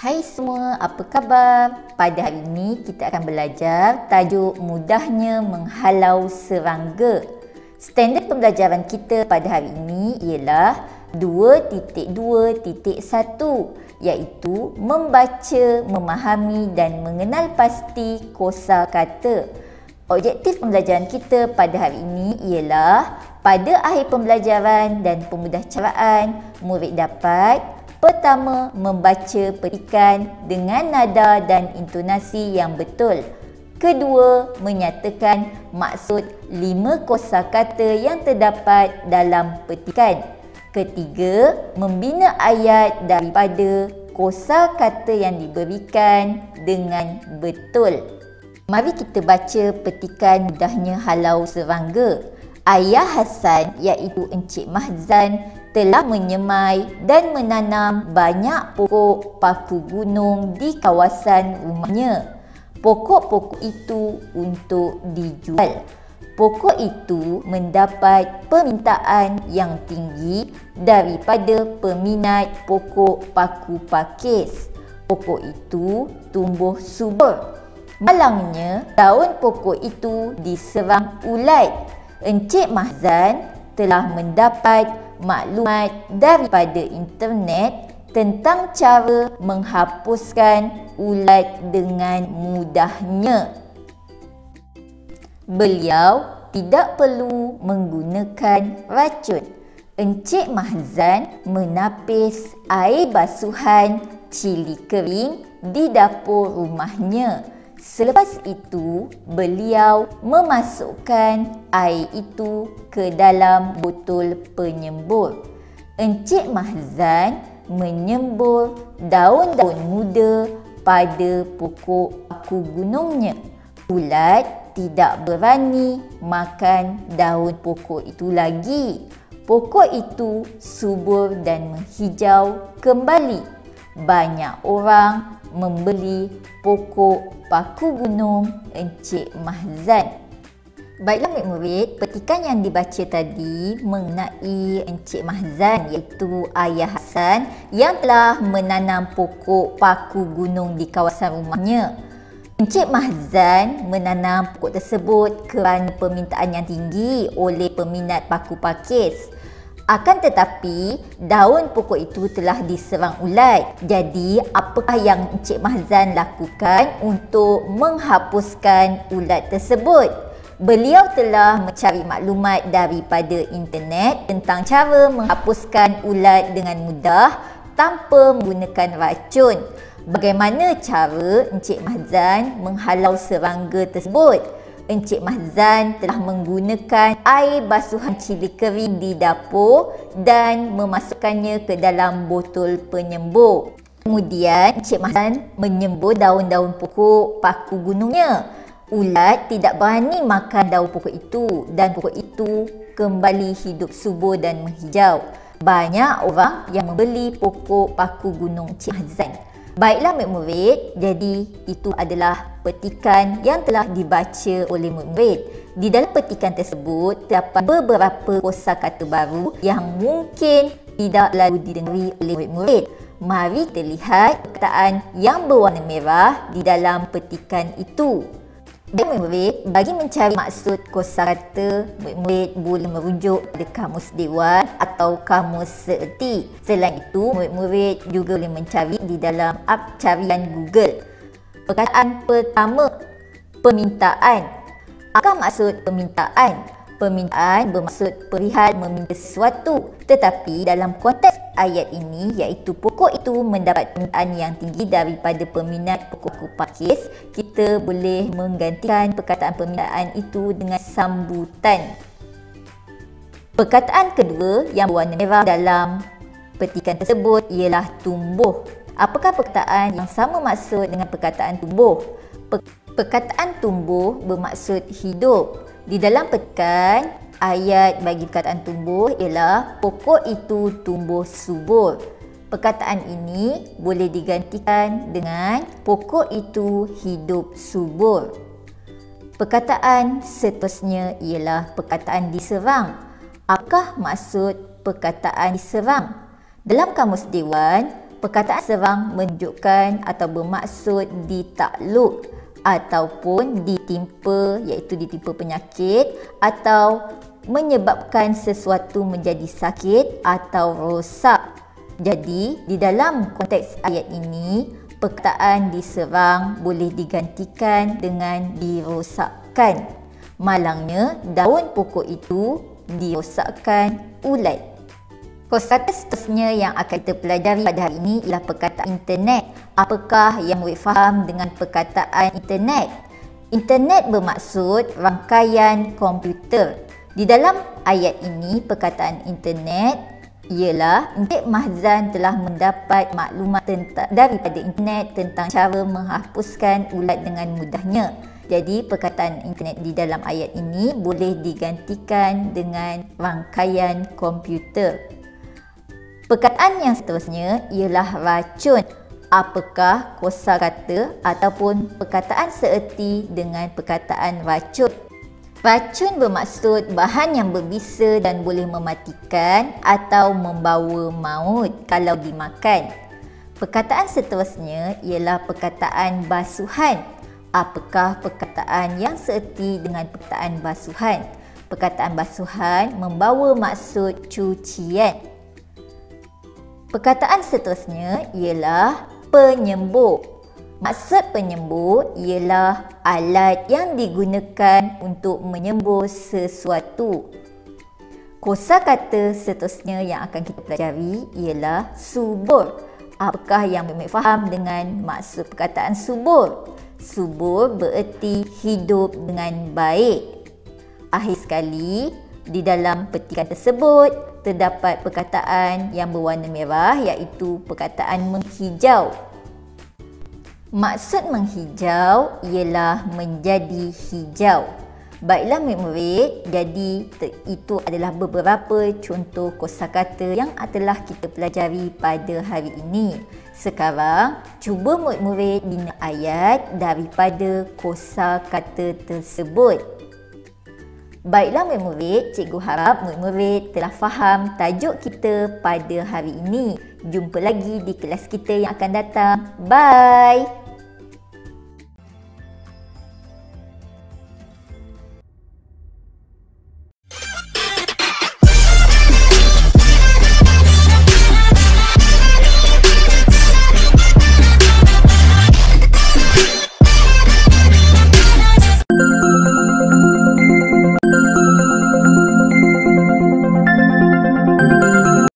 Hai semua, apa khabar? Pada hari ini kita akan belajar tajuk mudahnya menghalau serangga. Standard pembelajaran kita pada hari ini ialah 2.2.1 iaitu membaca, memahami dan mengenal pasti kosakata. Objektif pembelajaran kita pada hari ini ialah pada akhir pembelajaran dan pemudah caraan, murid dapat pertama, membaca petikan dengan nada dan intonasi yang betul. Kedua, menyatakan maksud 5 kosakata yang terdapat dalam petikan. Ketiga, membina ayat daripada kosakata yang diberikan dengan betul. Mari kita baca petikan mudahnya halau serangga. Ayah Hasan iaitu Encik Mahzan telah menyemai dan menanam banyak pokok paku gunung di kawasan rumahnya. Pokok-pokok itu untuk dijual. Pokok itu mendapat permintaan yang tinggi daripada peminat pokok paku pakis. Pokok itu tumbuh subur. Malangnya, daun pokok itu diserang ulat. Encik Mahzan telah mendapat maklumat daripada internet tentang cara menghapuskan ulat dengan mudahnya. Beliau tidak perlu menggunakan racun. Encik Mahzan menapis air basuhan cili kering di dapur rumahnya. Selepas itu, beliau memasukkan air itu ke dalam botol penyembur. Encik Mahzan menyembur daun-daun muda pada pokok paku gunungnya. Ulat tidak berani makan daun pokok itu lagi. Pokok itu subur dan menghijau kembali. Banyak orang membeli pokok paku gunung Encik Mahzan. Baiklah murid-murid, petikan yang dibaca tadi mengenai Encik Mahzan iaitu Ayah Hasan yang telah menanam pokok paku gunung di kawasan rumahnya. Encik Mahzan menanam pokok tersebut kerana permintaan yang tinggi oleh peminat paku pakis. Akan tetapi, daun pokok itu telah diserang ulat. Jadi, apakah yang Encik Mahzan lakukan untuk menghapuskan ulat tersebut? Beliau telah mencari maklumat daripada internet tentang cara menghapuskan ulat dengan mudah tanpa menggunakan racun. Bagaimana cara Encik Mahzan menghalau serangga tersebut? Encik Mahzan telah menggunakan air basuhan cili kering di dapur dan memasukkannya ke dalam botol penyembur. Kemudian Encik Mahzan menyembur daun-daun pokok paku gunungnya. Ulat tidak berani makan daun pokok itu dan pokok itu kembali hidup subur dan menghijau. Banyak orang yang membeli pokok paku gunung Encik Mahzan. Baiklah murid-murid, jadi itu adalah petikan yang telah dibaca oleh murid-murid. Di dalam petikan tersebut terdapat beberapa kosakata baru yang mungkin tidak lalu didengari oleh murid-murid. Mari kita lihat perkataan yang berwarna merah di dalam petikan itu. Dan murid-murid, bagi mencari maksud kosakata, murid-murid boleh merujuk pada kamus dewan atau kamus seerti. Selain itu, murid-murid juga boleh mencari di dalam app carian Google. Perkataan pertama, permintaan. Apa maksud permintaan? Permintaan bermaksud perihal meminta sesuatu. Tetapi dalam konteks ayat ini iaitu pokok itu mendapat permintaan yang tinggi daripada peminat pokok pakis, kita boleh menggantikan perkataan permintaan itu dengan sambutan. Perkataan kedua yang berwarna merah dalam petikan tersebut ialah tumbuh. Apakah perkataan yang sama maksud dengan perkataan tumbuh? Perkataan tumbuh bermaksud hidup. Di dalam petikan, ayat bagi perkataan tumbuh ialah pokok itu tumbuh subur. Perkataan ini boleh digantikan dengan pokok itu hidup subur. Perkataan seterusnya ialah perkataan diserang. Apakah maksud perkataan diserang? Dalam kamus dewan, perkataan serang menunjukkan atau bermaksud ditakluk ataupun ditimpa, iaitu ditimpa penyakit atau menyebabkan sesuatu menjadi sakit atau rosak. Jadi, di dalam konteks ayat ini, perkataan diserang boleh digantikan dengan dirosakkan. Malangnya, daun pokok itu dirosakkan ulat. Kosakata seterusnya yang akan kita pelajari pada hari ini ialah perkataan internet. Apakah yang murid faham dengan perkataan internet? Internet bermaksud rangkaian komputer. Di dalam ayat ini, perkataan internet ialah Encik Mahzan telah mendapat maklumat daripada internet tentang cara menghapuskan ulat dengan mudahnya. Jadi, perkataan internet di dalam ayat ini boleh digantikan dengan rangkaian komputer. Perkataan yang seterusnya ialah racun. Apakah kosakata ataupun perkataan seerti dengan perkataan racun? Racun bermaksud bahan yang berbisa dan boleh mematikan atau membawa maut kalau dimakan. Perkataan seterusnya ialah perkataan basuhan. Apakah perkataan yang seerti dengan perkataan basuhan? Perkataan basuhan membawa maksud cucian. Perkataan seterusnya ialah penyembur. Maksud penyembur ialah alat yang digunakan untuk menyembur sesuatu. Kosakata seterusnya yang akan kita pelajari ialah subur. Apakah yang murid faham dengan maksud perkataan subur? Subur bererti hidup dengan baik. Akhir sekali, di dalam petikan tersebut terdapat perkataan yang berwarna merah, iaitu perkataan menghijau. Maksud menghijau ialah menjadi hijau. Baiklah murid-murid, jadi itu adalah beberapa contoh kosakata yang telah kita pelajari pada hari ini. Sekarang, cuba murid-murid bina ayat daripada kosakata tersebut. Baiklah murid-murid, cikgu harap murid-murid telah faham tajuk kita pada hari ini. Jumpa lagi di kelas kita yang akan datang. Bye!